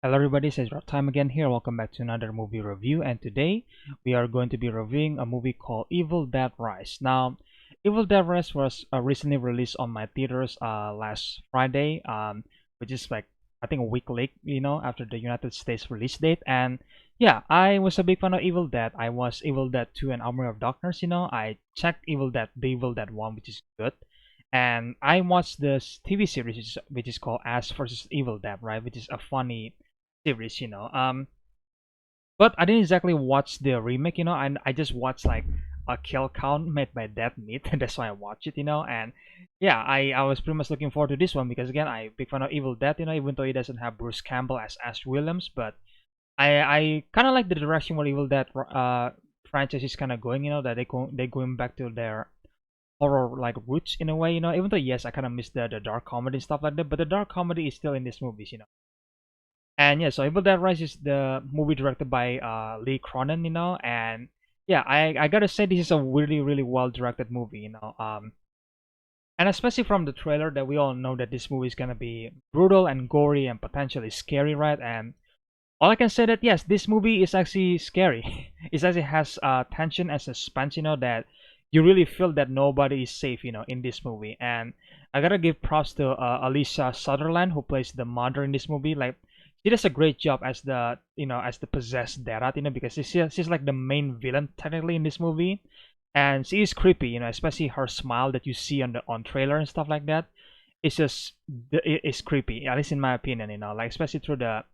Hello everybody, it's EzraTime again here. Welcome back to another movie review, and today we are going to be reviewing a movie called Evildeadrise. Now, Evildeadrise was recently released on my theaters last Friday, which is like I think a week late, after the United States release date. And yeah, I was a big fan of Evil Dead. I was Evil Dead 2 and Armory of Darkness. I checked the Evil Dead 1, which is good. And I watched this TV series which is called Ash versus Evil Dead, right? Which is a funny series. But I didn't exactly watch the remake, and I just watched like a kill count made by Dead Meat, and that's why I watched it. And yeah, I was pretty much looking forward to this one because again, I big fan of Evil Dead, even though it doesn't have Bruce Campbell as Ash Williams, but I kind of like the direction where Evil Dead franchise is kind of going, that they going back to their horror like roots in a way, even though yes, I kind of miss the dark comedy and stuff like that, but the dark comedy is still in these movies. And yeah, so Evil Dead Rise is the movie directed by leecronin, and yeah, I gotta say this is a really really well directed movie. And especially from the trailer that we all know that this movie is gonna be brutal and gory and potentially scary, right? And all I can say that yes, this movie is actually scary. It actually has tension and suspense, that you really feel that nobody is safe, in this movie. And I gotta give props to Alyssasutherland, who plays the mother in this movie. Like, she does a great job as the possessed Derat, because she's like the main villain technically in this movie, and she is creepy, especially her smile that you see on trailer and stuff like that. It's just it's creepy, at least in my opinion, like especially through the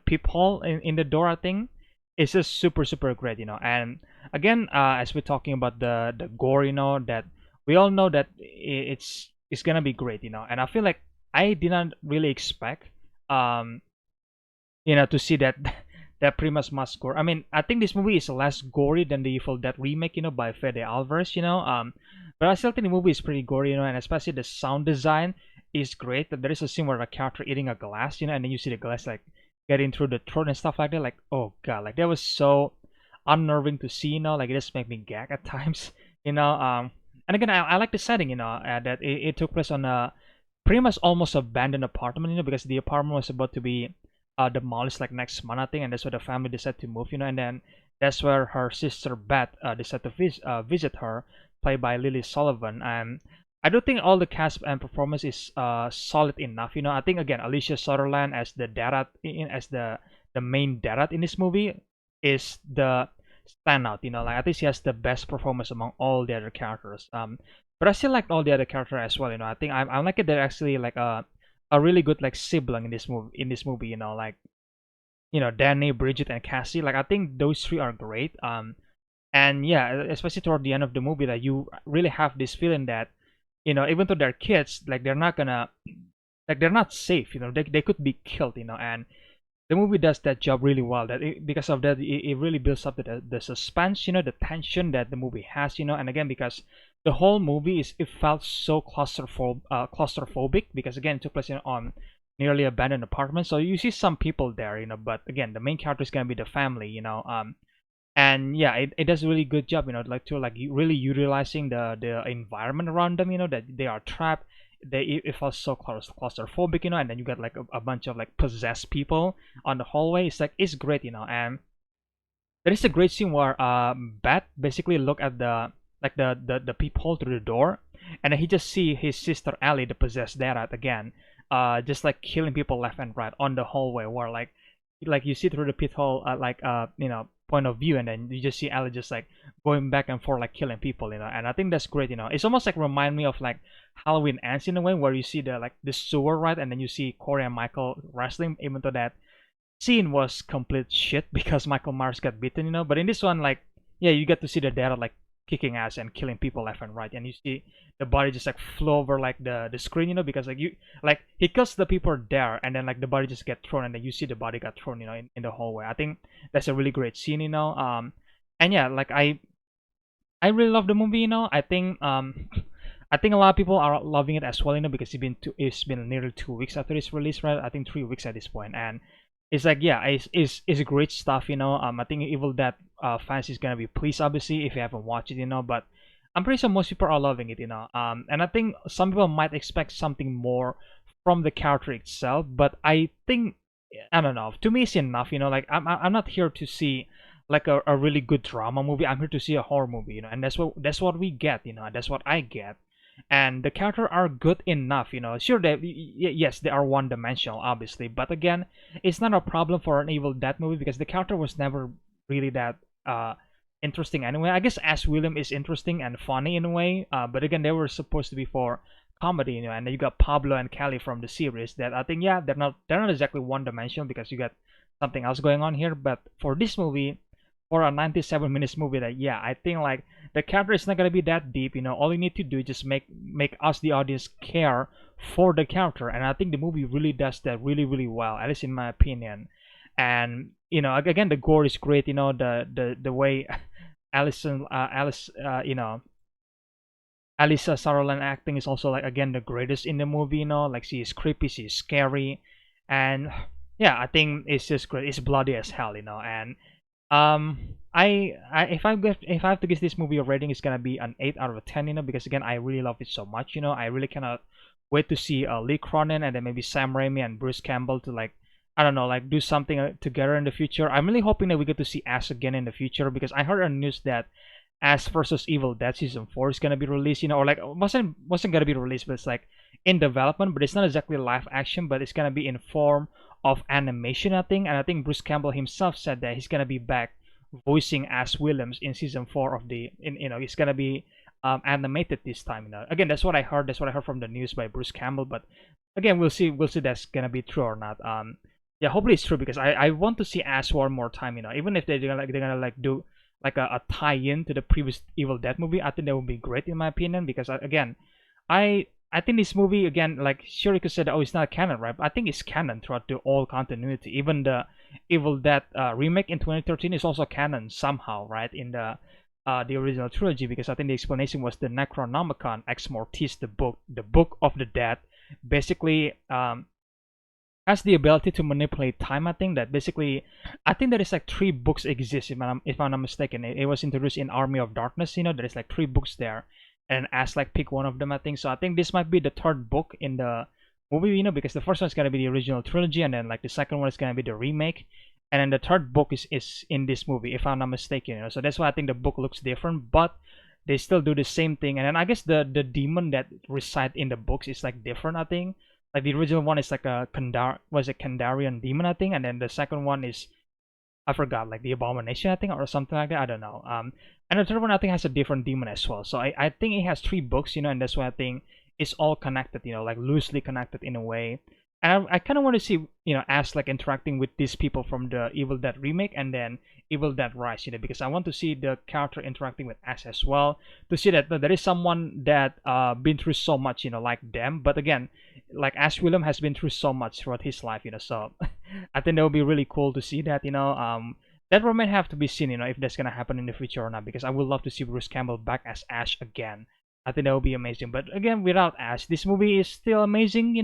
peephole in the door. I think it's just super super great, and again, as we're talking about the gore, that we all know that it's gonna be great, and I feel like I didn't really expect um to see that that pretty much must gore. I mean, I think this movie is less gory than the Evil Dead remake, by Fede Alvarez, but I still think the movie is pretty gory, and especially the sound design is great. There is a scene where a character eating a glass, and then you see the glass like getting through the throat and stuff like that. Like, oh god, like that was so unnerving to see, like it just made me gag at times, you know. And again, I like the setting, that it took place on a pretty much almost abandoned apartment, because the apartment was about to be demolished like next month, I think, and that's where the family decided to move, and then that's where her sister Beth decided to visit her, played by Lily Sullivan. And I do think all the cast and performance is solid enough. I think again, Alicia Sutherland as the Darat, as the main Darat in this movie is the standout. Like I think she has the best performance among all the other characters. But I still like all the other characters as well. I think I like it. They're actually like a really good like sibling in this movie. Like Danny, Bridget, and Cassie. Like I think those three are great. And yeah, especially toward the end of the movie, that you really have this feeling that even though they're kids, like they're not gonna, like they're not safe. They could be killed. And the movie does that job really well. Because of that, it really builds up the suspense, the tension that the movie has, and again, because the whole movie it felt so claustrophobic, because again, it took place on nearly abandoned apartment, so you see some people there, but again, the main character is gonna be the family, and yeah, it does a really good job, like to like really utilizing the environment around them, that they are trapped. It feels so claustrophobic, and then you got like a bunch of like possessed people on the hallway. It's like it's great, and there is a great scene where Bat basically look at the peephole through the door, and then he just see his sister Ellie, the possessed Derat again, just like killing people left and right on the hallway, where like you see through the peephole, point of view, and then you just see Ellie just like going back and forth like killing people, and I think that's great. It's almost like remind me of like Halloween Ends in a way, where you see the sewer, right, and then you see Corey and Michael wrestling, even though that scene was complete shit because Michael Myers got beaten, but in this one, like, yeah, you get to see the dad like kicking ass and killing people left and right, and you see the body just like flow over like the screen, because like he kills the people there, and then like the body just get thrown, and then you see the body got thrown, in the hallway. I think that's a really great scene, and yeah, like I really love the movie, I think I think a lot of people are loving it as well, because it's been nearly 2 weeks after its release, right? I think 3 weeks at this point, and it's like, yeah, it's great stuff, I think Evil Dead fans is gonna be pleased, obviously, if you haven't watched it, but I'm pretty sure most people are loving it, and I think some people might expect something more from the character itself, but I think I don't know. To me, it's enough. Like I'm not here to see like a really good drama movie. I'm here to see a horror movie. And that's what we get. That's what I get. And the characters are good enough. Sure, yes, they are one dimensional, obviously. But again, it's not a problem for an Evil Dead movie because the character was never really that interesting anyway. I guess Ash William is interesting and funny in a way. But again, they were supposed to be for comedy, and then you got Pablo and Kelly from the series that I think, yeah, they're not exactly one dimensional because you got something else going on here. But for this movie, for a 97 minutes movie, that, yeah, I think like the character is not gonna be that deep. All you need to do is just make us the audience care for the character, and I think the movie really does that really really well, at least in my opinion. And again, the gore is great. The way Alice, Alyssa Sutherland acting is also, like, again, the greatest in the movie. Like, she is creepy, she is scary, and yeah, I think it's just great. It's bloody as hell. And if I have to give this movie a rating, it's gonna be an 8 out of 10. Because again, I really love it so much. I really cannot wait to see leecronin and then maybe Sam Raimi and Bruce Campbell to, like, I don't know, like, do something together in the future. I'm really hoping that we get to see Ash again in the future because I heard on news that Ash versus Evil Dead season 4 is gonna be released. Or like wasn't gonna be released, but it's like in development. But it's not exactly live action, but it's gonna be in form of animation, I think. And I think Bruce Campbell himself said that he's gonna be back voicing Ash Williams in season 4 of the. He's gonna be animated this time. Again, that's what I heard. That's what I heard from the news by Bruce Campbell. But again, we'll see. We'll see that's gonna be true or not. Yeah, hopefully it's true because I want to see Ash one more time. Even if they're gonna do like a tie-in to the previous Evil Dead movie, I think that would be great in my opinion. Because again, I think this movie, again, like, sure, you could say that, oh, it's not canon, right? But I think it's canon throughout the all continuity. Even the Evil Dead remake in 2013 is also canon somehow, right? In the original trilogy, because I think the explanation was the Necronomicon Ex Mortis, the book of the dead, basically has the ability to manipulate time. I think that basically, I think there is like 3 books exist, if I'm not mistaken. It was introduced in Army of Darkness. There is like 3 books there, and Ash like pick one of them, I think. So I think this might be the 3rd book in the movie. Because the first one is gonna be the original trilogy, and then like the second one is gonna be the remake, and then the 3rd book is in this movie, if I'm not mistaken. So that's why I think the book looks different, but they still do the same thing. And then I guess the demon that reside in the books is like different, I think. Like the original one is like a Kandarian demon, I think, and then the second one is, I forgot, like the Abomination, I think, or something like that. I don't know. And the 3rd one I think has a different demon as well. So I think it has 3 books, and that's why I think it's all connected, like loosely connected in a way. And I kind of want to see, Ash like interacting with these people from the Evil Dead remake and then Evil Dead Rise, because I want to see the character interacting with Ash as well, to see that there is someone that been through so much, like them. But again, like Ash William has been through so much throughout his life, so I think that would be really cool to see that. That remain have to be seen, if that's gonna happen in the future or not, because I would love to see Bruce Campbell back as Ash again. I think that would be amazing. But again, without Ash, this movie is still amazing.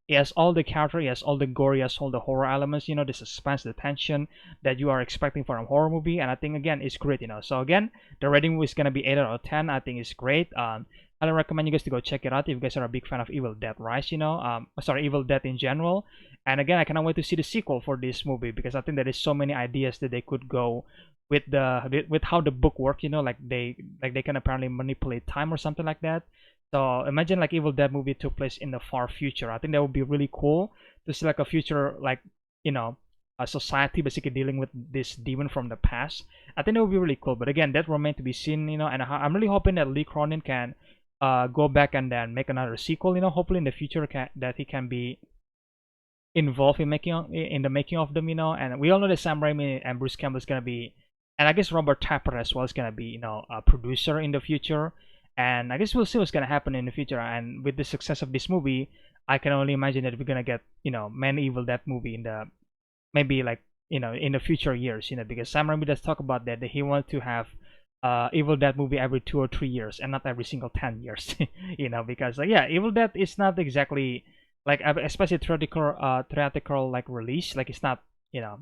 It has all the character, it has all the gore, it has all the horror elements, the suspense, the tension that you are expecting from a horror movie. And I think, again, it's great. So again, the rating is gonna be 8 out of 10. I think it's great. I recommend you guys to go check it out if you guys are a big fan of Evil Dead Rise, sorry, Evil Dead in general. And again, I cannot wait to see the sequel for this movie, because I think there is so many ideas that they could go with how the book works, like they can apparently manipulate time or something like that. So imagine like Evil Dead movie took place in the far future. I think that would be really cool to see like a future, like, a society basically dealing with this demon from the past. I think that would be really cool. But again, that remains to be seen, and I'm really hoping that leecronin can go back and then make another sequel. Hopefully in the future that he can be involved in the making of them. And we all know that Sam Raimi and Bruce Campbell is gonna be, and I guess Robert Tapper as well is gonna be, a producer in the future. And I guess we'll see what's gonna happen in the future. And with the success of this movie, I can only imagine that we're gonna get, many Evil Dead movie in the maybe like in the future years. Because Sam Raimi does talk about that he wants to have Evil Dead movie every 2 or 3 years and not every single 10 years. Because yeah, Evil Dead is not exactly like, especially theatrical like release, like it's not,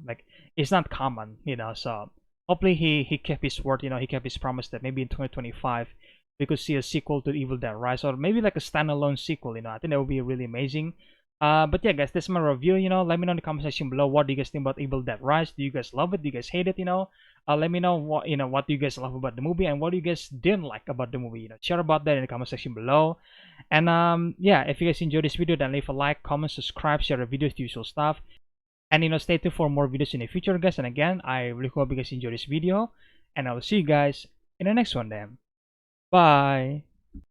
like it's not common. So hopefully he kept his word. He kept his promise that maybe in 2025 we could see a sequel to Evil Dead Rise, or maybe like a standalone sequel. I think that would be really amazing. But yeah, guys, this is my review. Let me know in the comment section below. What do you guys think about Evil Dead Rise? Do you guys love it? Do you guys hate it? Let me know what do you guys love about the movie and what do you guys didn't like about the movie. Share about that in the comment section below. And yeah, if you guys enjoyed this video, then leave a like, comment, subscribe, share the videos, the usual stuff. And stay tuned for more videos in the future, guys. And again, I really hope you guys enjoy this video, and I will see you guys in the next one. Then, bye.